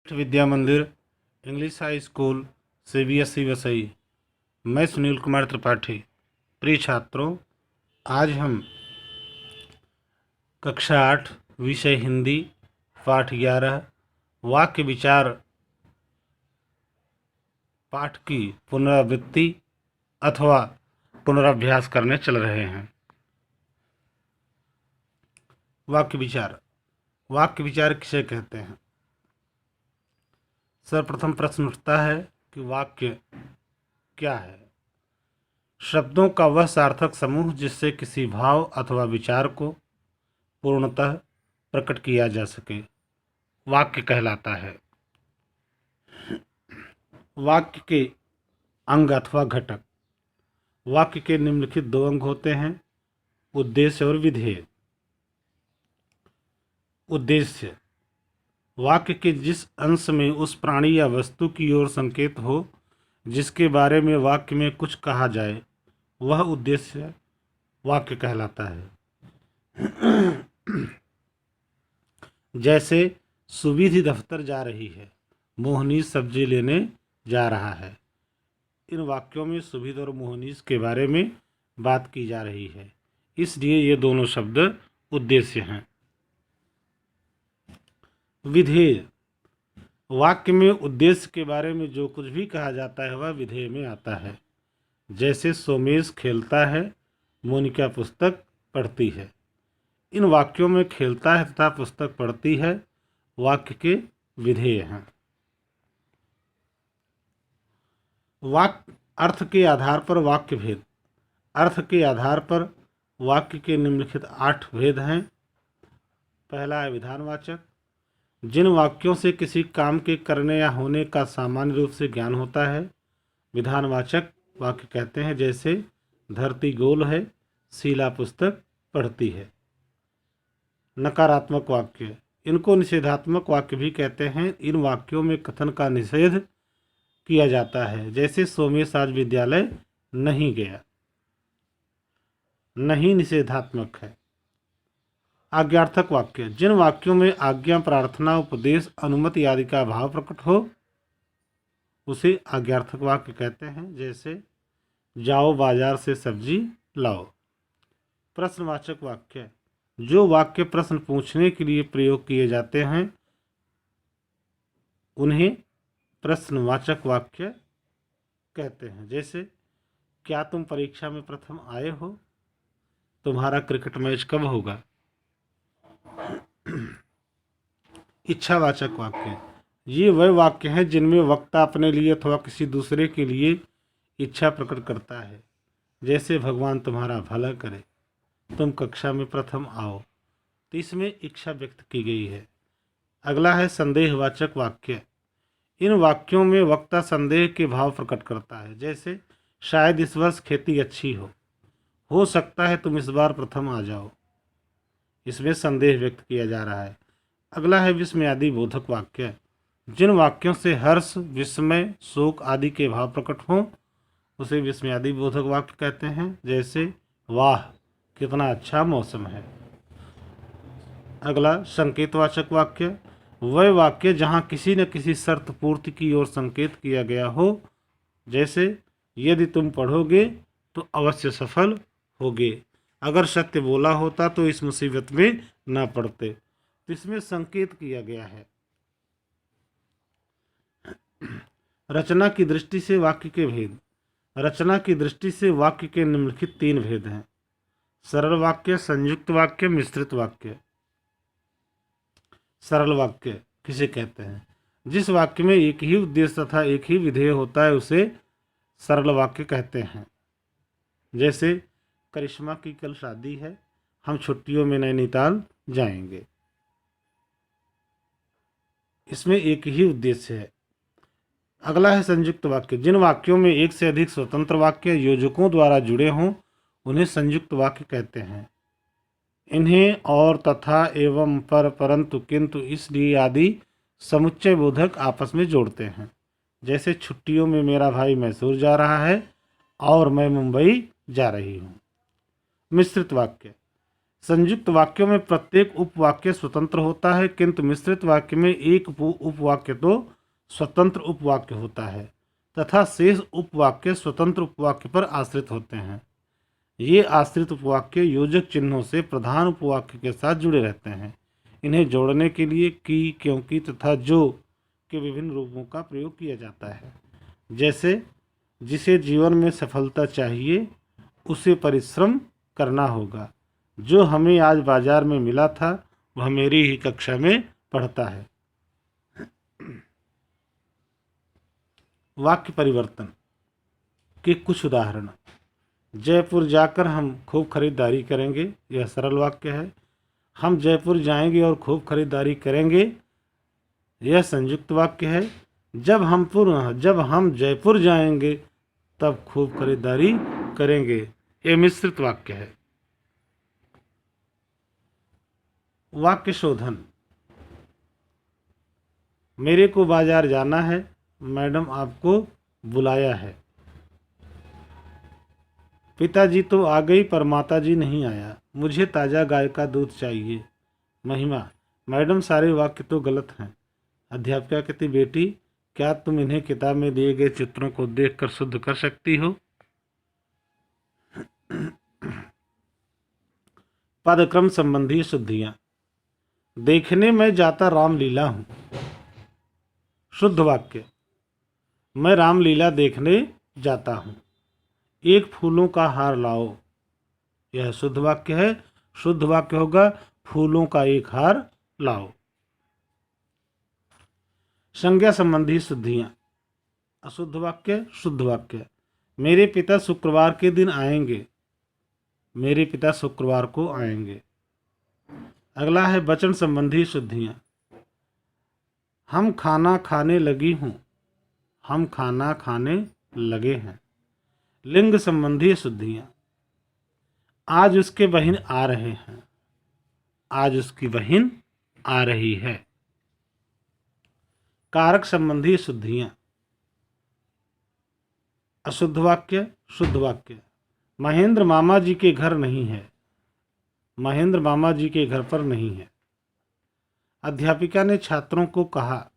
विद्या मंदिर English high school CBSE Vasai. मैं सुनील कुमार त्रिपाठी। प्रिय छात्रों, आज हम कक्षा 8 विषय हिंदी पाठ 11 वाक्य विचार पाठ की पुनरावृत्ति अथवा पुनराभ्यास करने चल रहे हैं। वाक्य विचार किसे कहते हैं? सर्वप्रथम प्रश्न उठता है कि वाक्य क्या है? शब्दों का वह सार्थक समूह जिससे किसी भाव अथवा विचार को पूर्णतः प्रकट किया जा सके वाक्य कहलाता है। वाक्य के अंग अथवा घटक। वाक्य के निम्नलिखित 2 अंग होते हैं, उद्देश्य और विधेय। उद्देश्य वाक्य के जिस अंश में उस प्राणी या वस्तु की ओर संकेत हो जिसके बारे में वाक्य में कुछ कहा जाए वह उद्देश्य वाक्य कहलाता है। जैसे सुविधि दफ्तर जा रही है, मोहनीश सब्जी लेने जा रहा है। इन वाक्यों में सुविध और मोहनीश के बारे में बात की जा रही है, इसलिए ये दोनों शब्द उद्देश्य हैं। विधेय वाक्य में उद्देश्य के बारे में जो कुछ भी कहा जाता है वह विधेय में आता है। जैसे सोमेश खेलता है, मोनिका पुस्तक पढ़ती है। इन वाक्यों में खेलता है तथा पुस्तक पढ़ती है वाक्य के विधेय हैं। वाक्य अर्थ के आधार पर वाक्य भेद। अर्थ के आधार पर वाक्य के निम्नलिखित 8 भेद हैं। पहला है विधानवाचक। जिन वाक्यों से किसी काम के करने या होने का सामान्य रूप से ज्ञान होता है विधानवाचक वाक्य कहते हैं। जैसे धरती गोल है, शीला पुस्तक पढ़ती है। नकारात्मक वाक्य, इनको निषेधात्मक वाक्य भी कहते हैं। इन वाक्यों में कथन का निषेध किया जाता है। जैसे सोमेश आज विद्यालय नहीं गया। नहीं निषेधात्मक है। आज्ञार्थक वाक्य, जिन वाक्यों में आज्ञा, प्रार्थना, उपदेश, अनुमति आदि का भाव प्रकट हो उसे आज्ञार्थक वाक्य कहते हैं। जैसे जाओ बाजार से सब्जी लाओ। प्रश्नवाचक वाक्य, जो वाक्य प्रश्न पूछने के लिए प्रयोग किए जाते हैं उन्हें प्रश्नवाचक वाक्य कहते हैं। जैसे क्या तुम परीक्षा में प्रथम आए हो? तुम्हारा क्रिकेट मैच कब होगा? इच्छावाचक वाक्य, ये वह वाक्य हैं जिनमें वक्ता अपने लिए अथवा किसी दूसरे के लिए इच्छा प्रकट करता है। जैसे भगवान तुम्हारा भला करे, तुम कक्षा में प्रथम आओ। तो इसमें इच्छा व्यक्त की गई है। अगला है संदेहवाचक वाक्य। इन वाक्यों में वक्ता संदेह के भाव प्रकट करता है। जैसे शायद इस वर्ष खेती अच्छी हो सकता है तुम इस बार प्रथम आ जाओ। इसमें संदेह व्यक्त किया जा रहा है। अगला है विस्मयादि बोधक वाक्य। जिन वाक्यों से हर्ष, विस्मय, शोक आदि के भाव प्रकट हों उसे विस्मयादि बोधक वाक्य कहते हैं। जैसे वाह कितना अच्छा मौसम है। अगला संकेतवाचक वाक्य, वह वाक्य जहाँ किसी न किसी शर्त पूर्ति की ओर संकेत किया गया हो। जैसे यदि तुम पढ़ोगे तो अवश्य सफल होगे। अगर सत्य बोला होता तो इस मुसीबत में ना पड़ते। तो इसमें संकेत किया गया है। रचना की दृष्टि से वाक्य के भेद। रचना की दृष्टि से वाक्य के निम्नलिखित 3 भेद हैं। सरल वाक्य, संयुक्त वाक्य, मिश्रित वाक्य। सरल वाक्य किसे कहते हैं? जिस वाक्य में एक ही उद्देश्य तथा एक ही विधेय होता है उसे सरल वाक्य कहते हैं। जैसे करिश्मा की कल शादी है, हम छुट्टियों में नैनीताल जाएंगे। इसमें एक ही उद्देश्य है। अगला है संयुक्त वाक्य। जिन वाक्यों में एक से अधिक स्वतंत्र वाक्य योजकों द्वारा जुड़े हों उन्हें संयुक्त वाक्य कहते हैं। इन्हें और, तथा, एवं, पर, परंतु, किंतु, इसलिए आदि समुच्चय बोधक आपस में जोड़ते हैं। जैसे छुट्टियों में मेरा भाई मैसूर जा रहा है और मैं मुंबई जा रही हूँ। मिश्रित वाक्य, संयुक्त वाक्यों में प्रत्येक उपवाक्य स्वतंत्र होता है, किंतु मिश्रित वाक्य में एक उपवाक्य तो स्वतंत्र उपवाक्य होता है तथा शेष उपवाक्य स्वतंत्र उपवाक्य पर आश्रित होते हैं। ये आश्रित उपवाक्य योजक चिन्हों से प्रधान उपवाक्य के साथ जुड़े रहते हैं। इन्हें जोड़ने के लिए की, क्योंकि तथा जो के विभिन्न रूपों का प्रयोग किया जाता है। जैसे जिसे जीवन में सफलता चाहिए उसे परिश्रम करना होगा। जो हमें आज बाजार में मिला था वह मेरी ही कक्षा में पढ़ता है। वाक्य परिवर्तन के कुछ उदाहरण। जयपुर जाकर हम खूब खरीदारी करेंगे, यह सरल वाक्य है। हम जयपुर जाएंगे और खूब खरीदारी करेंगे, यह संयुक्त वाक्य है। जब हम जयपुर जाएंगे तब खूब खरीदारी करेंगे, यह मिश्रित वाक्य है। वाक्य शोधन। मेरे को बाजार जाना है, मैडम आपको बुलाया है। पिताजी तो आ गई पर माताजी नहीं आया। मुझे ताज़ा गाय का दूध चाहिए। महिमा, मैडम सारे वाक्य तो गलत हैं। अध्यापिका कहती, बेटी क्या तुम इन्हें किताब में दिए गए चित्रों को देखकर शुद्ध कर सकती हो? पदक्रम संबंधी शुद्धियां। देखने में जाता रामलीला हूं। शुद्ध वाक्य, मैं रामलीला देखने जाता हूं। एक फूलों का हार लाओ, यह शुद्ध वाक्य है। शुद्ध वाक्य होगा फूलों का एक हार लाओ। संज्ञा संबंधी शुद्धियां। अशुद्ध वाक्य, शुद्ध वाक्य। मेरे पिता शुक्रवार के दिन आएंगे। मेरे पिता शुक्रवार को आएंगे। अगला है वचन संबंधी शुद्धियां। हम खाना खाने लगी हूं। हम खाना खाने लगे हैं। लिंग संबंधी शुद्धियां। आज उसके बहन आ रहे हैं। आज उसकी बहन आ रही है। कारक संबंधी शुद्धियां। अशुद्ध वाक्य, शुद्ध वाक्य। महेंद्र मामा जी के घर नहीं है। महेंद्र मामा जी के घर पर नहीं है। अध्यापिका ने छात्रों को कहा।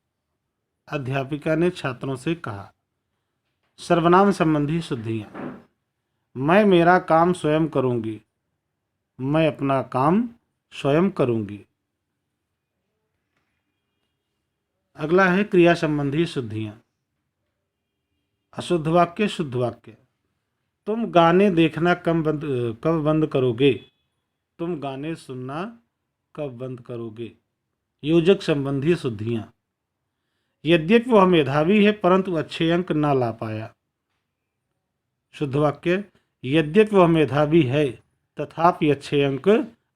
अध्यापिका ने छात्रों से कहा। सर्वनाम संबंधी शुद्धियां। मैं मेरा काम स्वयं करूंगी। मैं अपना काम स्वयं करूंगी। अगला है क्रिया संबंधी शुद्धियां। अशुद्ध वाक्य, शुद्ध वाक्य। तुम गाने देखना कब बंद करोगे? तुम गाने सुनना कब बंद करोगे? योजक संबंधी शुद्धियां। यद्यपि वह मेधावी है परंतु अच्छे अंक ना ला पाया। शुद्ध वाक्य, यद्यपि वह मेधावी है तथापि अच्छे अंक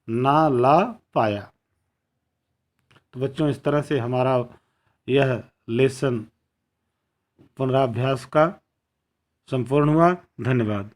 ना ला पाया। तो बच्चों, इस तरह से हमारा यह लेसन पुनराभ्यास का संपूर्ण हुआ। धन्यवाद।